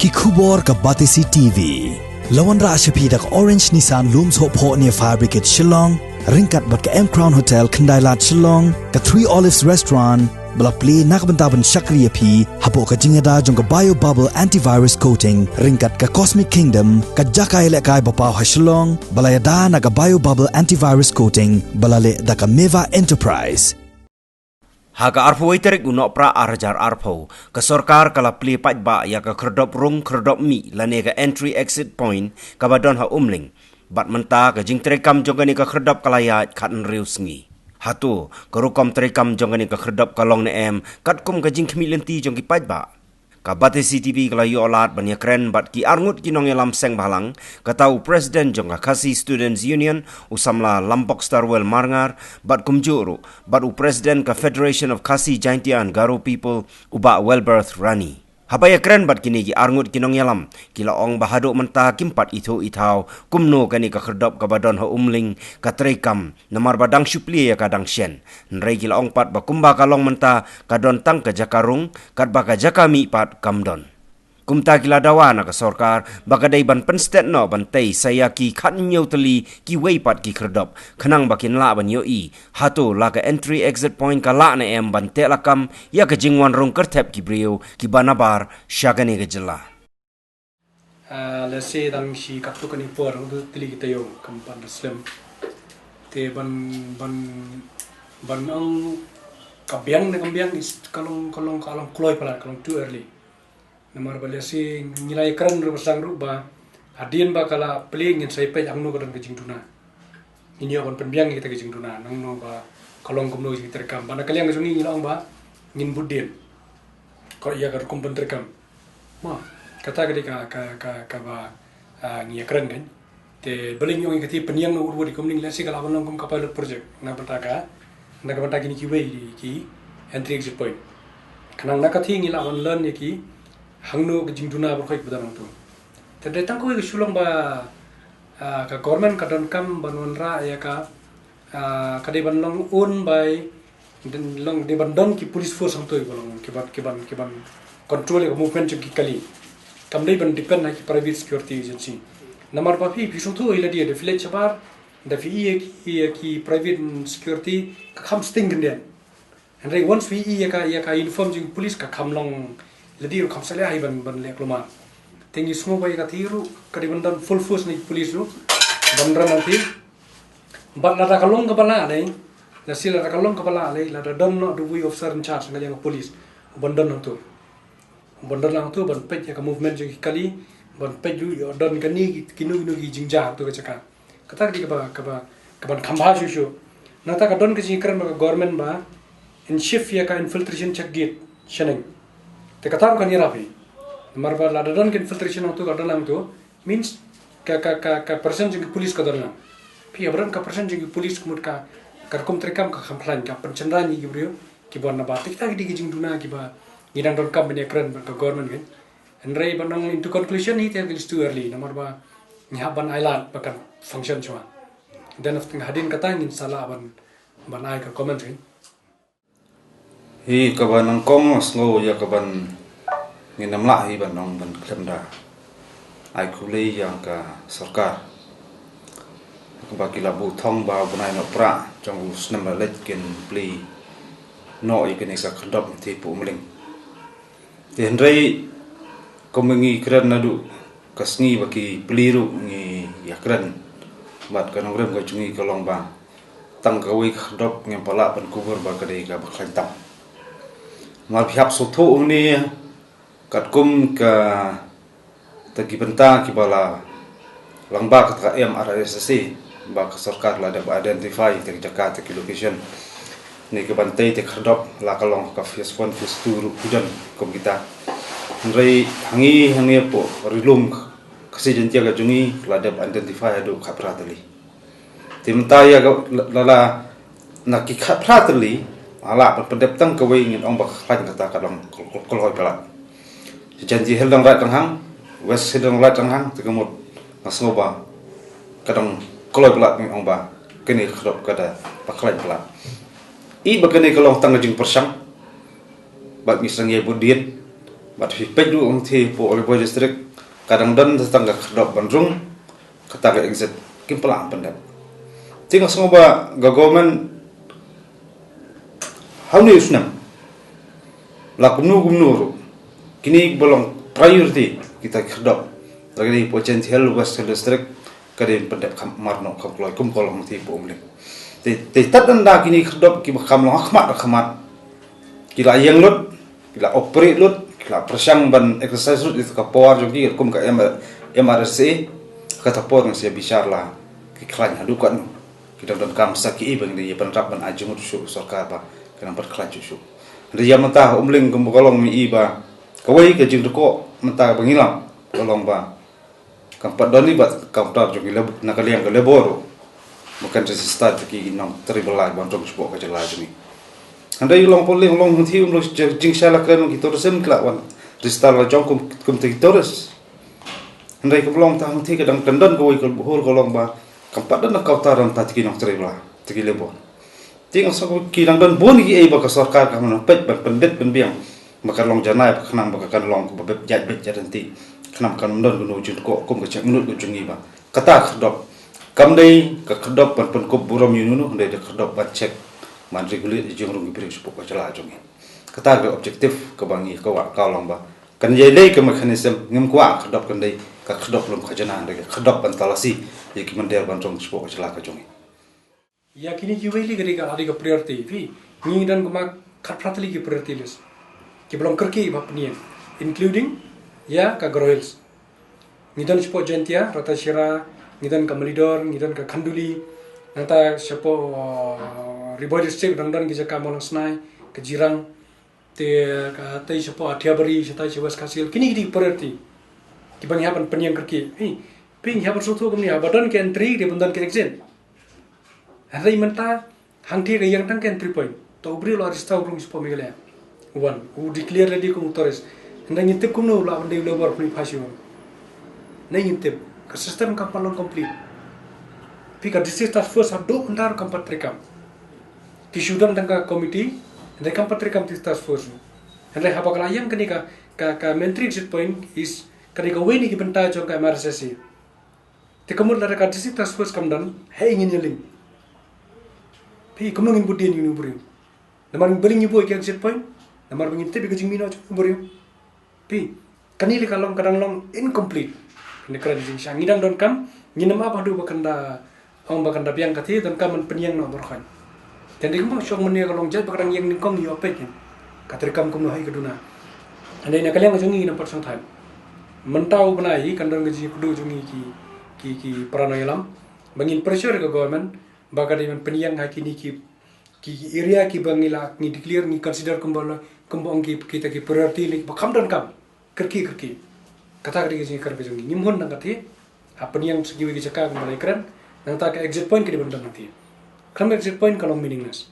ki khubor ka Batisi TV. Lawan ra ashapi dak Orange Nissan Looms Hope Ho near Fire Brigade Shillong, ringkat bat ka M Crown Hotel Kendailat Shillong, ka Three Olives Restaurant, bala play nakbentaban Shakriya P, hapo ka jingada jong ka Bio Bubble Antivirus Coating, ringkat ka Cosmic Kingdom, ka Jakai Lekai Bapaw ha Shillong, bala yada na ka Bio Bubble Antivirus Coating, bala le da ka Meva Enterprise. Haga arpo iterik unok pra arjar arpo ke sorkar kala pli ba ya ke kerdop rung kerdop mi lane ke entry exit point ka badon ha umling bat menta ke jing terekam jongani ke kerdop kalaya katan rius ngi hatu ke rukom terekam jongani ke kerdop kalong ne em kat kum ke jing kemilenti jong ki ba ka Batisi TV kala yo olat ban ya kren bat ki arngut ki nong lam seng balang katau president jong ka Khasi Students Union usamla Lampok Starwell Marngar bat kumjuru bat u president ka Federation of Khasi Jaintian Garo People uba Welbirth Rani habaya kren bat kini ki arngut ki nong yalam kila ong bahaduk menta kimpat itu itau kumno kani ka kherdop ka badon ha umling ka trekam namar badang supli ya kadang shen nrei kila ong pat ba kumba kalong menta kadon tang ka jakarung kat ba ka jakami pat kamdon kumta kila dawana ka sorkar bakadai ban penstet no bantai saya ki khat nyau teli ki wei pat ki kherdop khanang bakin la ban yo i hatu la ka entry exit point ka la na em ban te lakam ya ka jingwan rong kerthep ki brio ki banabar shagani ga jilla let's say dang shi kaptu kani por du tili kita yo kampan slim te ban ang kabyang is kalong kloy pala kalong too early namar balasi nilai keren bersang ruba adien bakala pling yang saya pay angno kadang kejing tuna ini awan penbiang kita kejing tuna nang no ba kalong kumno kita rekam bana kaliang kesuni ngilang ba ngin budien ko iya kar kumpen rekam ma kata ketika ka ba ngia keren kan te beling yung ikati penyang no urwo di kumning lasi kala banong kum kapal project na bataka na kabata kini kiwe ki entry exit point kanang nakati ngilawan learn ki hangno kejing tuna berkhoi badang tu tadai tangko ke sulong ba ka government ka don kam banwan ra ya ka kadai banlong un by long de bandon ki police force ang toy bolong kiban control ke movement ki kali kam dai ban depend na ki private security agency namar pa fi piso tu ila dia de village bar da fi ki private security ka kham sting den and once we ya ka inform jing police ka kham long jadi kam sale ai ban lek loma tengi semua bayi katiru kadibandan full force ni police lu bandran nanti bat la kalong kepala dai la sila kalong kepala lai la don no the way officer in charge ngal yang police bandan tu bandan lang tu ban pej ya movement jeng kali ban pej ju don kani kinu gi jingja tu ka caka kata di ka ban khamba shu nata ka don ke jingkran ba government ba in shift ya ka infiltration check gate sheneng te kata kan irapi marba la don ke infiltration tu ka dalam tu means ka person jeng police ka dalam pi abran ka person jeng police kumut ka karkom trekam ka khamplan ka pencendran ni gibrio ki bon na ba tikta di jing duna ki ba ngidang don kam ne kren ka government kan andrei banang into conclusion it is too early nomor ba nyaban island bakan function cuma dan after hadin kata ngin sala ban ai ka comment kan hi kaban ang kong sngo ya kaban nginam la hi ban nong ban klemda ai khulei yang ka sarkar ba ki labu thong ba bunai no pra trong snam la let ken pli no i ken ka khandop ti pu mling ti hendrai komengi kran nadu kasngi ba ki pliru ngi yakran bat kanong rem ko chungi kolong ba tang ka wi khandop ngem pala ban kubur ba ka dei ka ba khantam mar phap so tho ni kat kum ka tagi benta ki bala langba ka em RSC ba ka sarkar la da identify te jakarta ki location ni ke bantai te khandop la kalong ka phase 1 phase 2 ru hujan kom kita nrei hangi po rilum kasi jentia ka jungi la da identify adu khapra tali timta ya la na ki khapra tali ala pendep tang ka wei ngin ong ba khat kata kalong kolhoi pala janji heldang rat hang west heldang rat hang te kemut nasnoba kadang koloi pala ngin ong ba kini khrop kada paklai pala i bakane kalong tang jing persang bak misang ye budiet bat fi peju thi po oleh boy district kadang dan tentang kedop bandrung kata exit kim pelang pendat tinggal semua ga government how ni usnam la gumnu kini belum priority kita kedop lagi potential west district kadin pendat marno kamploi kum kolong thi po umling te tatan da kini kedop ki bakam lo khmat kila yang lut kila operate lut kila persang ban exercise lut itu kapor jogi kum ka MRC kata por ngai bicar la ki klan hadu kan kita don kam saki bang ni penrap ban ajung su sarkar ba kana per klan su dia mentah umling kum kolong mi ba kawai ke jing ko mentah bangilam kolong ba kampat doni bat kamtar jogi leb nakaliang ke leboro bukan resistat ki nong tribal ban tok supo ka jela jini andai long polling long thi lo jing sala kren ki torsen klawan ristal la jong kum te tores andai ko long tang thi kadang kandan ko ko hol ko long ba kampat dan ka taran ta ki nong tribal ti lebo ting so ki nang dan bon ki e ba ka sarkar ka no pet ban pendet ben biang maka long janai khnam ba kan long ko bet jat bet jaranti khnam kan don ko no jin ko kum ka chak minut ko jungi ba kata khdop kam dei ka khdop ban pen ko buram yunu ndai de khdop ba check man regulate jong rung bri supo ka chala jong kata ke objektif ke bangi ka wa ka long ba kan ye dei ke mechanism ngem kwa khdop kan dei ka khdop lum khajana de khdop ban talasi ye ki man der ban jong supo ka chala ka jong ya kini ki weli gari ka adi ka priority vi ni dan kuma khatratli ki priority list ki belum kerki ba pnien including ya ka groils ni dan supo jentia rata shira ni dan ka malidor ni dan ka khanduli nata supo Riboy district dang gija kamol snai ke jirang te ka tai sepo athiabari setai sewas kasil kini di priority ki bang haban peniang kerki ping haban sotu kemni abadan ke entry di bundan ke exit hari menta hangti ke yang tang ke entry point to bri lo arista urung sepo megale one who declare ready kum tores ndang yitip kum no la bande labor pri phasio nay yitip ke system kampalon complete pi ka district task force abdo ndar kampat rekam Kisudang tangga komiti, dan kampatri kamti task force. Dan haba kala yang kenika ka menteri exit point is kenika weni ki benta jong ka MRCC. Te kamur lara ka district task force kamdan hey ingin yeling. Pi kamung in budin yunu buri. Namar bering ibu ki exit point, namar bengin te bi jing mino buri. Pi kanili kalong kadang long incomplete. Ni kra jing sang ngidang don kam nyinam apa du bakanda ong bakanda biang kati don kam peniang no dorkan. Jadi kamu syok menia kalau jat bakal yang nikong yo apet kan, katerikam kamu hai keduna. Anda ini kalian ngajungi nampak sang time. Mentau benai kandang gaji kudu jungi ki paranoilam. Bangin pressure ke government, bakal dengan peniang hai kini ki area ki bangila ni declare ni consider kembali kita ki priority ni bakam dan kam kerki. Kata kerja gaji kerja jungi. Nimhon nang kati, apa ni yang segi wigi cakap kembali keren, nang tak exit point ke di benda nanti. Come exit point kalau meaningless.